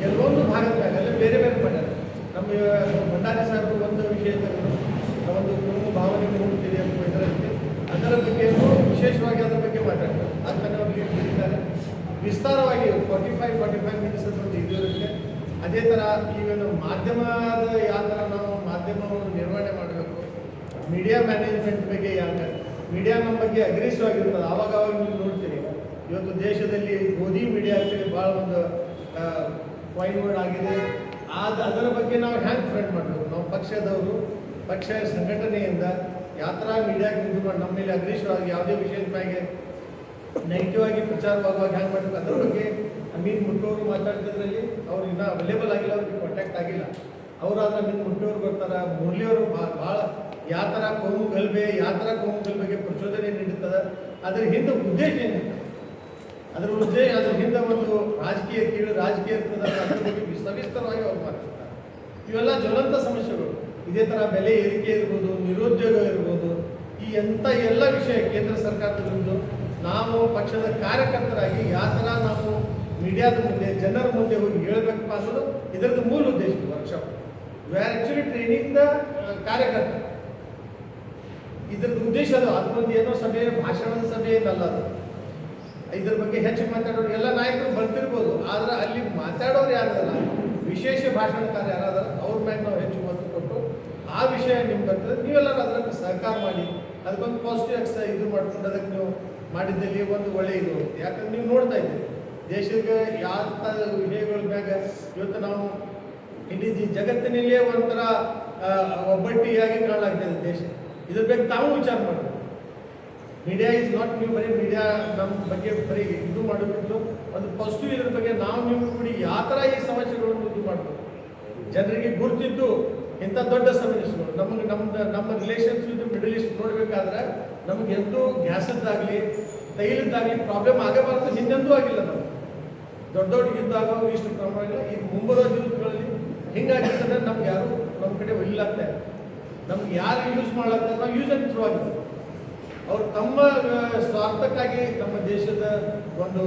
ಕೆಲವೊಂದು ಭಾಗದ ಮ್ಯಾಗ ಅಲ್ಲಿ ಬೇರೆ ಬೇರೆ ಮಾಡ್ಯಾರ. ನಮ್ಮ ಭಂಡಾರಿ ಸಾಹೇಬರು ಒಂದು ವಿಷಯ ಒಂದು ಕುಟುಂಬ ಭಾವನೆ ಮೂಡುತ್ತಿದೆ ಅಂತ ಇದರಲ್ಲಿ ಅದರ ಬಗ್ಗೆ ವಿಶೇಷವಾಗಿ ಅದರ ಬಗ್ಗೆ ಮಾತಾಡ್ತಾರೆ. ಅದನ್ನು ಅವ್ರಿಗೆ ಹೇಳಿದ್ದಾರೆ ವಿಸ್ತಾರವಾಗಿ 45 ಮಿನಿಟ್ಸ್ ಅಂತ ಒಂದು ಇದು ಇರುತ್ತೆ. ಅದೇ ಥರ ಈವೇನು ಮಾಧ್ಯಮದ ಯಾವ ಥರ ನಾವು ಮಾಧ್ಯಮವನ್ನು ನಿರ್ವಹಣೆ ಮಾಡಬೇಕು, ಮೀಡಿಯಾ ಮ್ಯಾನೇಜ್ಮೆಂಟ್ ಬಗ್ಗೆ ಯಾಕೆ ಮೀಡಿಯಾ ನಮ್ಮ ಬಗ್ಗೆ ಅಗ್ರೆಸಿವ್ ಆಗಿರ್ತದೆ. ಆವಾಗ ನೀವು ನೋಡ್ತೀರಿ ಇವತ್ತು ದೇಶದಲ್ಲಿ ಗೋಧಿ ಮೀಡಿಯಾ ಅಂತೇಳಿ ಭಾಳ ಒಂದು ಪಾಯಿಂಟ್ ವರ್ಡ್ ಆಗಿದೆ. ಅದರ ಬಗ್ಗೆ ನಾವು ಹ್ಯಾಂಗೆ ಫ್ರೆಂಡ್ ಮಾಡಬೇಕು, ನಾವು ಪಕ್ಷದವರು ಪಕ್ಷ ಸಂಘಟನೆಯಿಂದ ಯಾವ ಥರ ಮೀಡಿಯಾಗೆ ಇದು ಮಾಡಿ ನಮ್ಮ ಮೇಲೆ ಅಗ್ರೆಸಿವ್ ಆಗಿ ಯಾವುದೇ ವಿಷಯದ ಮ್ಯಾಗೆ ನೆಗೆಟಿವ್ ಆಗಿ ಪ್ರಚಾರವಾಗುವಾಗ ಹ್ಯಾಂಗೆ ಮಾಡಬೇಕು ಅದ್ರ ಬಗ್ಗೆ ಅಮೀನ್ ಮುಟ್ಟೋರು ಮಾತಾಡ್ತಿದ್ರಲ್ಲಿ ಅವ್ರು ಇನ್ನೂ ಅವೈಲೇಬಲ್ ಆಗಿಲ್ಲ, ಅವ್ರಿಗೆ ಕಾಂಟ್ಯಾಕ್ಟ್ ಆಗಿಲ್ಲ. ಅವರಾದ್ರೆ ಅಮೀನ್ ಮುಟ್ಟೋರು ಬರ್ತಾರೆ, ಮುರಳಿಯವರು ಭಾಳ ಯಾವ ಥರ ಕೋಮು ಗಲಭೆ ಬಗ್ಗೆ ಪ್ರಚೋದನೆ ನೀಡುತ್ತದೆ. ಅದರ ಹಿಂದೆ ಉದ್ದೇಶ ಏನಿದೆ, ಅದ್ರ ಹಿಂದೆ ಒಂದು ರಾಜಕೀಯ ಇರ್ತದೆ. ಅದ್ರ ಬಗ್ಗೆ ಸವಿಸ್ತರವಾಗಿ ಅವ್ರು ಮಾತಾಡ್ತಾರೆ. ಇವೆಲ್ಲ ಜ್ವಲಂತ ಸಮಸ್ಯೆಗಳು. ಇದೇ ಥರ ಬೆಲೆ ಏರಿಕೆ ಇರ್ಬೋದು, ನಿರುದ್ಯೋಗ ಇರ್ಬೋದು, ಈ ಎಲ್ಲ ವಿಷಯ ಕೇಂದ್ರ ಸರ್ಕಾರದ ವಿರುದ್ಧ ನಾವು ಪಕ್ಷದ ಕಾರ್ಯಕರ್ತರಾಗಿ ಯಾವ ಥರ ನಾವು ಮೀಡಿಯಾದ ಮುಂದೆ ಜನರ ಮುಂದೆ ಹೋಗಿ ಹೇಳಬೇಕಪ್ಪ ಅನ್ನೋದು ಇದರದ್ದು ಮೂಲ ಉದ್ದೇಶ workshop. We are actually training the ಕಾರ್ಯಕರ್ತ. ಇದರದ್ದು ಉದ್ದೇಶ ಅದು ಅದೊಂದು ಏನೋ ಸಭೆ, ಭಾಷಣದ ಸಭೆ ಏನಲ್ಲ ಅದು. ಇದ್ರ ಬಗ್ಗೆ ಹೆಚ್ಚು ಮಾತಾಡೋರು ಎಲ್ಲ ನಾಯಕರು ಬರ್ತಿರ್ಬೋದು, ಆದರೆ ಅಲ್ಲಿ ಮಾತಾಡೋರು ಯಾರದಲ್ಲ, ವಿಶೇಷ ಭಾಷಣಕಾರ ಯಾರಾದಾರ ಅವ್ರ ಮ್ಯಾಗ ನಾವು ಹೆಚ್ಚು ಒತ್ತು ಕೊಟ್ಟು ಆ ವಿಷಯ ನಿಮ್ಗೆ ಬರ್ತದೆ. ನೀವೆಲ್ಲರೂ ಅದಕ್ಕೆ ಸಹಕಾರ ಮಾಡಿ ಅದಕ್ಕೊಂದು ಪಾಸಿಟಿವ್ ಇದು ಮಾಡ್ಕೊಂಡು ಅದಕ್ಕೆ ನೀವು ಮಾಡಿದ್ದಲ್ಲಿ ಒಂದು ಒಳ್ಳೆಯ ಇದು. ಯಾಕಂದ್ರೆ ನೀವು ನೋಡ್ತಾ ಇದ್ದೀರಿ ದೇಶಕ್ಕೆ ಯಾವ ವಿಷಯಗಳ ಮ್ಯಾಗ ಇವತ್ತು ನಾವು ಇಡೀ ಜಗತ್ತಿನಲ್ಲೇ ಒಂಥರ ಒಬ್ಬಟ್ಟಿಯಾಗಿ ಕಾಣಲಾಗ್ತದೆ ದೇಶ. ಇದ್ರ ಬಗ್ಗೆ ತಾವು ವಿಚಾರ ಮಾಡಬೇಕು. ಮೀಡಿಯಾ ಇಸ್ ನಾಟ್ ನೀವು ಬರೀ ಮೀಡಿಯಾ ನಮ್ಮ ಬಗ್ಗೆ ಬರೀ ಇದು ಮಾಡಬೇಕು, ಒಂದು ಪಾಸಿಟಿವ್ ಇದ್ರ ಬಗ್ಗೆ ನೀವು ಕೂಡಿ ಯಾವ ಥರ ಈ ಸಮಸ್ಯೆಗಳನ್ನು ಇದು ಮಾಡಬೇಕು, ಜನರಿಗೆ ಗುರುತಿದ್ದು ಇಂಥ ದೊಡ್ಡ ಸಮಸ್ಯೆಗಳು ನಮ್ಮ ರಿಲೇಷನ್ಸ್ ವಿತ್ ಮಿಡಲ್ ಈಸ್ಟ್ ನೋಡಬೇಕಾದ್ರೆ ನಮ್ಗೆ ಎಂದೂ ಗ್ಯಾಸದ್ದಾಗಲಿ ತೈಲದ್ದಾಗಲಿ ಪ್ರಾಬ್ಲಮ್ ಆಗಬಾರ್ದು, ಹಿಂದೆಂದೂ ಆಗಿಲ್ಲ. ನಾವು ದೊಡ್ಡ ಯುದ್ಧ ಆಗೋ ಇಷ್ಟು ಪ್ರಮಾಣ ಇಲ್ಲ. ಈಗ ಮುಂಬರುವ ಯುದ್ಧಗಳಲ್ಲಿ ಹಿಂಗಾಗಿರ್ತದೆ, ನಮ್ಗೆ ಯಾರು ನಮ್ಮ ಕಡೆ ಒಯ್ಲಾಗ್ತಾರೆ, ನಮ್ಗೆ ಯಾರು ಯೂಸ್ ಮಾಡ್ಲಾಗ್ತಾರೆ, ನಾವು ಯೂಸ್ ಆ್ಯಂಡ್ ಥ್ರೂ ಆಗಿದೆ. ಅವ್ರು ತಮ್ಮ ಸ್ವಾರ್ಥಕ್ಕಾಗಿ ನಮ್ಮ ದೇಶದ ಒಂದು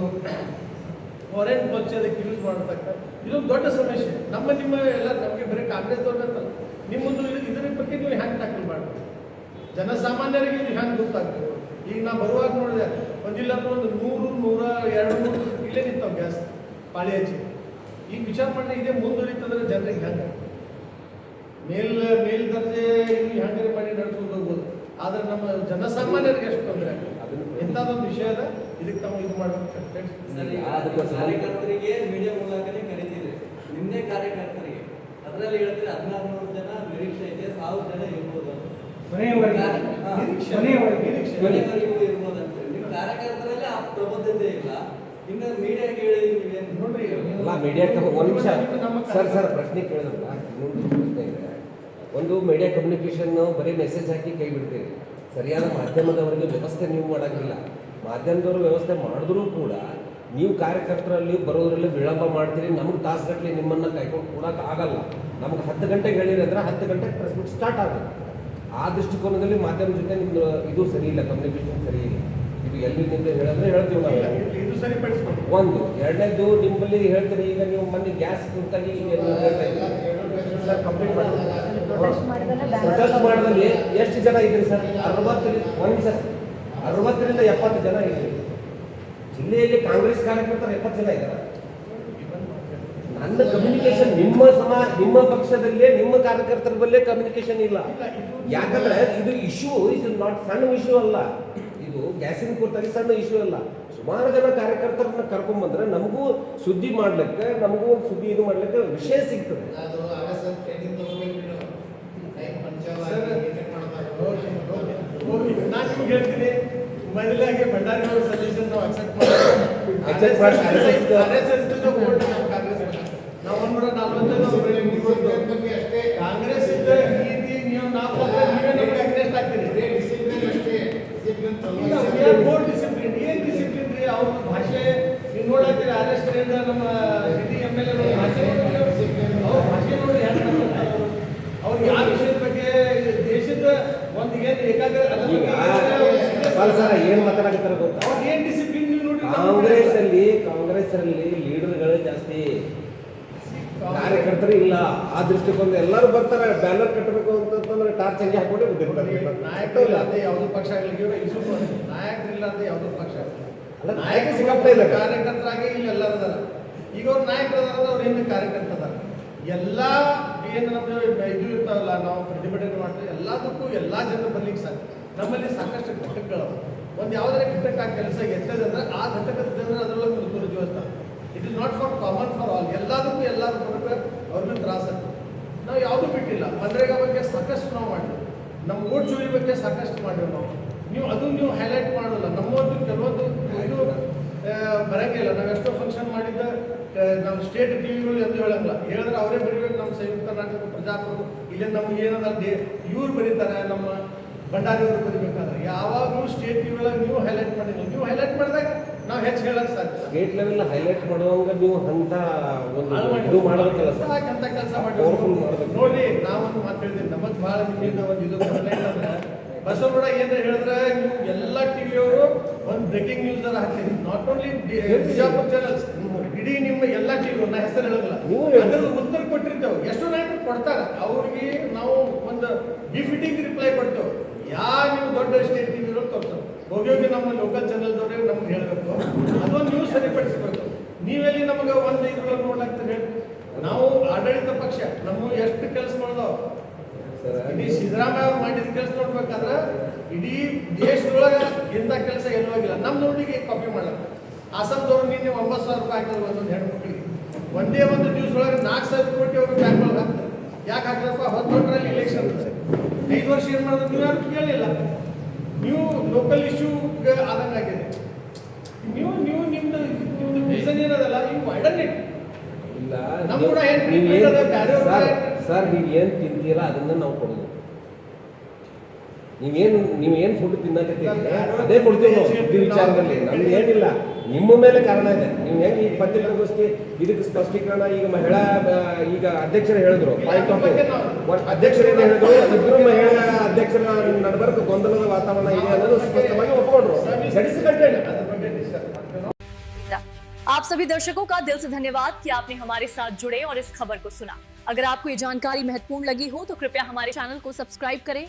ಫಾರೆನ್ ಪಾಲಿಸಿ ಅದಕ್ಕೆ ಯೂಸ್ ಮಾಡತಕ್ಕ ಇದೊಂದು ದೊಡ್ಡ ಸಮಸ್ಯೆ. ನಿಮ್ಮ ಎಲ್ಲ ನಮಗೆ ಬರೀ ಕಾಂಗ್ರೆಸ್ ದೊಡ್ಡಲ್ಲ, ನಿಮ್ಮೊಂದು ಇದರ ಬಗ್ಗೆ ನೀವು ಹ್ಯಾಂಗೆ ಟ್ಯಾಕಲ್ ಮಾಡಬೇಕು, ಜನಸಾಮಾನ್ಯರಿಗೆ ಇದು ಹ್ಯಾಂಗೆ ಗೊತ್ತಾಗ್ತದೆ. ಈಗ ನಾ ಬರುವಾಗ ನೋಡಿದೆ, ಒಂದಿಲ್ಲ ಒಂದು 100, 200 ಇಲ್ಲೇ ನಿಂತಾವೆ ಗ್ಯಾಸ್ ಪಾಳಿ ಹಚ್ಚಿ. ಈಗ ವಿಚಾರ ಮಾಡಿದ್ರೆ ಇದೇ ಮುಂದುವರಿತಂದ್ರೆ ಜನರಿಗೆ ಹ್ಯಾಂಗೆ ಮೇಲ್ ದರ್ಜೆ ಇನ್ನು ಹ್ಯಾಂಗಾರೆ ಮಾಡಿ ನಡ್ಕೊಂಡು ಹೋಗ್ಬೋದು. ಆದರೆ ನಮ್ಮ ಜನಸಾಮಾನ್ಯರಿಗೆ ಎಷ್ಟು ತೊಂದರೆ ಆಗ್ತದೆ. ಇಂಥದ್ದೊಂದು ವಿಷಯ ಅದ, ಇದಕ್ಕೆ ತಾವು ಇದು ಮಾಡಬೇಕು. ಕಾರ್ಯಕರ್ತರಿಗೆ ಮೀಡಿಯಾ ಮೂಲಕನೇ ಕರೀತಿದ್ರೆ ನಿನ್ನೆ ಕಾರ್ಯಕರ್ತರಿಗೆ ಅದರಲ್ಲಿ ಹೇಳ್ತೀರಿ 1600 ಜನ ನಿರೀಕ್ಷೆ ಇದೆ, 1000 ಜನ ಇರ್ಬೋದು ಅಂತ. ಕೊನೆಯವರೆಗೂ ಇರ್ಬೋದು ಅಂತ. ನಿಮ್ಮ ಕಾರ್ಯಕರ್ತರಲ್ಲಿ ಆ ಪ್ರಬುದ್ಧತೆ ಇಲ್ಲ, ಇನ್ನು ಮೀಡಿಯಾಗೆ ಹೇಳಿ ನೀವೇನು ನೋಡ್ರಿ. ಅಲ್ಲ, ಮೀಡಿಯಾಕ್ಕೆ ಒಂದು ನಿಮಿಷ ಸರ್ ಪ್ರಶ್ನೆ ಕೇಳಿದ್ರಲ್ಲ, ಇನ್ನೊಂದು ಪ್ರಶ್ನೆ ಇದೆ. ಒಂದು ಮೀಡಿಯಾ ಕಮ್ಯುನಿಕೇಷನ್ ಬರೀ ಮೆಸೇಜ್ ಹಾಕಿ ಕೈ ಬಿಡ್ತೀರಿ, ಸರಿಯಾದ ಮಾಧ್ಯಮದವರಿಗೆ ವ್ಯವಸ್ಥೆ ನೀವು ಮಾಡೋಂಗಿಲ್ಲ. ಮಾಧ್ಯಮದವರು ವ್ಯವಸ್ಥೆ ಮಾಡಿದ್ರೂ ಕೂಡ ನೀವು ಕಾರ್ಯಕರ್ತರಲ್ಲಿ ಬರೋದ್ರಲ್ಲಿ ವಿಳಂಬ ಮಾಡ್ತೀರಿ. ನಮ್ಗೆ ತಾಸುಗಟ್ಟಲೆ ನಿಮ್ಮನ್ನು ಕೈಕೊಂಡು ಕೊಡೋಕೆ ಆಗಲ್ಲ. ನಮ್ಗೆ 10 ಗಂಟೆಗೆ ಹೇಳಿರಿ ಅಂದ್ರೆ 10 ಗಂಟೆಗೆ ಪ್ರೆಸ್ ಮೀಟ್ ಸ್ಟಾರ್ಟ್ ಆಗುತ್ತೆ. ಆ ದೃಷ್ಟಿಕೋನದಲ್ಲಿ ಮಾಧ್ಯಮ ಜೊತೆ ನಿಮ್ಮದು ಇದು ಸರಿ ಇಲ್ಲ, ಕಮ್ಯುನಿಕೇಷನ್ ಸರಿ ಇಲ್ಲ. ಇದು ಎಲ್ಲಿ ನಿಂದ ಹೇಳಿದ್ರೆ ಹೇಳ್ತೀವಿ ನಾವು. ಇದು ಸರಿಪಡಿಸ್ಕೊಂಡು ಒಂದು ಎರಡನೇದು ನಿಮ್ಮಲ್ಲಿ ಹೇಳ್ತೀರಿ. ಈಗ ನೀವು ಮೊನ್ನೆ ಗ್ಯಾಸ್ ಕುರಿತಾಗಿ ಕಂಪ್ಲೀಟ್ ಪ್ರೊಟೆಸ್ಟ್ ಮಾಡೋದಲ್ಲಿ ಎಷ್ಟು ಜನ ಇದ್ರಿ ಸರ್? 60ರಿಂದ 70 ಜನ ಇದ್ರಿ. ಜಿಲ್ಲೆಯಲ್ಲಿ ಕಾಂಗ್ರೆಸ್ ಕಾರ್ಯಕರ್ತರು 70 ಜನ ಇದ್ದಾರೆ. ನನ್ನ ಕಮ್ಯುನಿಕೇಶನ್ ನಿಮ್ಮ ಪಕ್ಷದಲ್ಲೇ ನಿಮ್ಮ ಕಾರ್ಯಕರ್ತರ ಬಲ್ಲೇ ಕಮ್ಯುನಿಕೇಶನ್ ಇಲ್ಲ. ಯಾಕಂದ್ರೆ ಇದು ಇಶ್ಯೂ ಇದು ನಾಟ್ ಸಣ್ಣ ಇಶ್ಯೂ ಅಲ್ಲ. ಇದು ಗ್ಯಾಸಿನ ಕುರಿತಾಗಿ ಸಣ್ಣ ಇಶ್ಯೂ ಅಲ್ಲ. ಸುಮಾರು ಜನ ಕಾರ್ಯಕರ್ತರನ್ನ ಕರ್ಕೊಂಡ್ಬಂದ್ರೆ ನಮಗೂ ಸುದ್ದಿ ಮಾಡ್ಲಿಕ್ಕೆ, ನಮಗೂ ಸುದ್ದಿ ಇದು ಮಾಡ್ಲಿಕ್ಕೆ ವಿಷಯ ಸಿಗ್ತದೆ. ನಾನು ನಿಮ್ಗೆ ಹೇಳ್ತೀನಿ, ಮೊದಲಾಗಿ ಭಂಡಾರಿಯವರು ಸಜೆಷನ್ ನಾವು ಅಕ್ಸೆಪ್ಟ್ ಮಾಡಿ ನಾವು 145 ಅಷ್ಟೇ ಕಾಂಗ್ರೆಸ್ ಇದ್ದ ನೀತಿ ನೀವು ನಾವು ನೀವೇ ನಮ್ಗೆ ಅಗ್ನೆಸ್ಟ್ ಆಗ್ತೀರಿ. ಡಿಸಿಪ್ಲಿನ್ ಏನ್ ಡಿಸಿಪ್ಲಿನ್ ರೀ? ಅವ್ರ ಭಾಷೆ ನೀವು ನೋಡಾಕ್ತೀರಿ. ಅರೆಸ್ಟ್ ನಮ್ಮ ಸಿಟಿ MLA ಭಾಷೆ ಅವ್ರ ಭಾಷೆ ನೋಡಿ ಅವ್ರು ಯಾವ ವಿಷಯದ ಬಗ್ಗೆ ದೇಶದ ಒಂದು ಏನು ಏನ್ ಮಾತಾಡಕತ್ತಾರ ಗೊತ್ತಾ? ಅವ್ರು ಏನ್ ಡಿಸಿಪ್ಲಿನ್ ನೀವು ನೋಡಿ. ಕಾಂಗ್ರೆಸ್ ಅಲ್ಲಿ ಲೀಡರ್ಗಳೇ ಜಾಸ್ತಿ, ಕಾರ್ಯಕರ್ತರು ಇಲ್ಲ. ಆ ದೃಷ್ಟಿಕೋನ ಎಲ್ಲರೂ ಬರ್ತಾರೆ. ಬ್ಯಾನರ್ ಕಟ್ಟಬೇಕು ಅಂತಂದ್ರೆ ಟಾರ್ಚ್ ಹಂಗೆ ಹಾಕೊಂಡೆ ನಾಯಕರಿಲ್ಲಾರ್ದೆ ಯಾವುದೋ ಪಕ್ಷ ಆಗಲಿ, ನಾಯಕರಿಲ್ಲಾರ್ದೆ ಯಾವುದೋ ಪಕ್ಷ ಅಲ್ಲ, ನಾಯಕ ಸಿಕ್ಕಾಪಟ್ಟೆ ಕಾರ್ಯಕರ್ತರಾಗಿ ಇಲ್ಲಿ ಎಲ್ಲರೂ ಅದಾರ. ಈಗ ಅವ್ರು ನಾಯಕರದಾರ, ಅವ್ರು ಏನು ಕಾರ್ಯಕರ್ತ ಅದಾರ. ಎಲ್ಲ ಏನು ನಮ್ದು ಇದು ಇರ್ತಾವಲ್ಲ, ನಾವು ಪ್ರತಿಭಟನೆ ಮಾಡ್ತೀವಿ, ಎಲ್ಲದಕ್ಕೂ ಎಲ್ಲ ಜನರು ಬರ್ಲಿಕ್ಕೆ ಸಾಧ್ಯ. ನಮ್ಮಲ್ಲಿ ಸಾಕಷ್ಟು ಘಟಕಗಳು ಒಂದು ಯಾವುದೇ ಘಟಕ ಕೆಲಸ ಎತ್ತದ ಅಂದ್ರೆ ಆ ಘಟಕದ ಜನರು ಅದರೊಳಗೆ ಮುತುವರ್ಜಿವಹಿಸ್ತಾರೆ. It is not for common for all. ಎಲ್ಲದಕ್ಕೂ ಎಲ್ಲರೂ ಬರಬೇಕು, ಅವ್ರಿಗೂ ತ್ರಾಸ ಆಗ್ತದೆ. ನಾವು ಯಾವುದೂ ಬಿಟ್ಟಿಲ್ಲ. ಮನ್ರೇಗಾ ಬಗ್ಗೆ ಸಾಕಷ್ಟು ನಾವು ಮಾಡಿದ್ವಿ, ನಮ್ಮ ಓಟ್ ಚೋರಿ ಬಗ್ಗೆ ಸಾಕಷ್ಟು ಮಾಡಿವಿ ನಾವು. ನೀವು ಹೈಲೈಟ್ ಮಾಡೋಲ್ಲ. ನಮ್ಮೊಂದು ಕೆಲವೊಂದು ಇದು ಬರೋಂಗಿಲ್ಲ. ನಾವು ಎಷ್ಟೋ ಫಂಕ್ಷನ್ ಮಾಡಿದ್ದ ನಾವು ಸ್ಟೇಟ್ ಟಿವಿಗಳು ಎಂದು ಹೇಳಂಗಿಲ್ಲ. ಹೇಳಿದ್ರೆ ಅವರೇ ಬರೀಬೇಕು. ನಮ್ಮ ಸಂಯುಕ್ತ ಕರ್ನಾಟಕ ಪ್ರಜಾಪ್ರಭು ಇಲ್ಲೇ ನಮ್ಗೆ ಏನದ ಇವ್ರು ಬರೀತಾರೆ, ನಮ್ಮ ಭಂಡಾರಿಯವರು ಬರೀಬೇಕಾದ್ರೆ. ಯಾವಾಗಲೂ ಸ್ಟೇಟ್ ಟಿವಿಗಳಿಗೆ ನೀವು ಹೈಲೈಟ್ ಮಾಡಿಲ್ಲ. ನೀವು ಹೈಲೈಟ್ ಮಾಡಿದಾಗ ನಾವು ಹೆಚ್ಚು ಹೇಳಕ್ಕೆ ಸಾಧ್ಯ. ಸ್ಟೇಟ್ ಲೆವೆಲ್ ಹೈಲೈಟ್ ಮಾಡುವಾಗ ನೀವು ಅಂತ ಇದು ಮಾಡಬೇಕಲ್ಲ ಸರ್, ಅಂತ ಕೆಲಸ ಮಾಡಿ ನೋಡ್ರಿ. ನಾವೊಂದು ಮಾತು ಹೇಳಿದ್ದೀನಿ, ನಮಗೆ ಭಾಳ ನಿಮ್ಮಿಂದ ಒಂದು ಇದು ಕಂಪ್ಲೇಂಟ್ ಅಂದ್ರೆ ಬಸವನಗೌಡ ಏನಾರ ಹೇಳಿದ್ರೆ ನೀವು ಎಲ್ಲ ಟಿವಿಯವರು ಒಂದು ಬ್ರೇಕಿಂಗ್ ನ್ಯೂಸ್ ಹಾಕ್ತೀರಿ. ನಾಟ್ ಓನ್ಲಿ ಬಿಜಾಪುರ ಚಾನಲ್ಸ್, ಇಡೀ ನಿಮ್ಮ ಎಲ್ಲ ಟಿವಿ ನಾ ಹೆಸರು ಹೇಳೋದಿಲ್ಲ, ಅದ್ರ ಉತ್ತರ ಕೊಟ್ಟಿರ್ತೇವೆ. ಎಷ್ಟೋ ನಾಯಕರು ಕೊಡ್ತಾರೆ, ಅವ್ರಿಗೆ ನಾವು ಒಂದು ಡಿಫಿಟಿಂಗ್ ರಿಪ್ಲೈ ಕೊಡ್ತೇವೆ. ನೀವು ದೊಡ್ಡ ಸ್ಟೇಟ್ ಟಿವಿಗಳು ತೋರ್ತಾರೆ, ಹೋಗಿ ನಮ್ಮ ಲೋಕಲ್ ಚಾನಲ್ದವ್ರಿಗೆ ನಮ್ಗೆ ಹೇಳಬೇಕು. ಅದೊಂದು ನ್ಯೂಸ್ ಸರಿಪಡಿಸಬೇಕು. ನೀವೆಲ್ಲಿ ನಮಗೆ ಒಂದು ಇದ್ರೊಳಗೆ ನೋಡ್ಲಾಗ್ತದೆ ಹೇಳಿ. ನಾವು ಆಡಳಿತ ಪಕ್ಷ, ನಮ್ಮ ಎಷ್ಟು ಕೆಲಸ ಮಾಡಿದವು. ಇಡೀ ಸಿದ್ದರಾಮಯ್ಯ ಅವ್ರು ಮಾಡಿದ ಕೆಲಸ ನೋಡ್ಬೇಕಾದ್ರೆ ಇಡೀ ದೇಶದೊಳಗೆ ಇಂಥ ಕೆಲಸ ಎಲ್ಲೂ ಆಗಿಲ್ಲ. ನಮ್ಮ ನೋಡಿಗೆ ಕಾಪಿ ಮಾಡ್ಲಕ್ಕ ಅಸ್ಸಾಂದವ್ರು ನಿನ್ನೆ 9,000 ರೂಪಾಯಿ ಹಾಕಿದ್ರು ಒಂದೊಂದು ಹೆಣ್ಮಕ್ಳಿಗೆ. ಒಂದೇ ಒಂದು ದಿವಸ ಒಳಗೆ 4,000 ಕೋಟಿ ಅವರು ಬ್ಯಾಂಕ್ ಒಳಗೆ ಹಾಕ್ತಾರೆ. ಯಾಕೆ ಹಾಕ್ತಾರಪ್ಪ? 19ರಲ್ಲಿ ಇಲೆಕ್ಷನ್ 5 ವರ್ಷ ಏನು ಮಾಡಿದ್ರು ನೀವು ಯಾರು ಕೇಳಲಿಲ್ಲ. ನೀವು ಲೋಕಲ್ ಇಶ್ಯೂಗೆ ಆದಂಗೆ ಆಗಿದೆ. ನೀವು ನಿಮ್ದು ರೀಸನ್ ಏನದಲ್ಲ, ನೀವು ವೈಡನ್ ಇಟ್. ಇಲ್ಲ ನಮ್ಮ ಕೂಡ ಏನು ಟ್ರೀಟ್ಮೆಂಟ್ ಅದ ಬೇರೆ ಸರ್, ನೀವು ಏನು ತಿಂತೀರಾ ಅದನ್ನ ನಾವು ಕೊಡೋದು. ನೀವೇನು ಫುಡ್ ತಿನ್ನಕತ್ತೀರಿ ಅದೇ ಕೊಡ್ತೀವಿ ನಾವು. ಸುದ್ದಿ ವಿಚಾರದಲ್ಲಿ ನಮ್ಗೆ ಏನಿಲ್ಲ. ನಿಮ್ಮ ಮೇಲೆ ಕಾರಣ ಇದೆ. ನೀವು ಹೆಂಗೆ ಈ ಪತ್ರಿಕಾಗೋಷ್ಠಿ ಇದಕ್ಕೆ ಸ್ಪಷ್ಟೀಕರಣ ಈಗ ಅಧ್ಯಕ್ಷರು ಹೇಳಿದ್ರು. ಪಾಯಿಂಟ್ ಆಫ್ ಅಧ್ಯಕ್ಷರೇನು ಹೇಳಿದ್ರು, ಇಬ್ಬರು ಮಹಿಳಾ ಅಧ್ಯಕ್ಷರ ನಡಬರ್ಕ ಗೊಂದಲದ ವಾತಾವರಣ ಇದೆ ಅನ್ನೋದು ಸ್ಪಷ್ಟವಾಗಿ ಒಪ್ಕೊಂಡ್ರು. आप सभी दर्शकों का दिल से धन्यवाद कि आपने हमारे साथ जुड़े और इस खबर को सुना। अगर आपको ये जानकारी महत्वपूर्ण लगी हो तो कृपया हमारे चैनल को सब्सक्राइब करें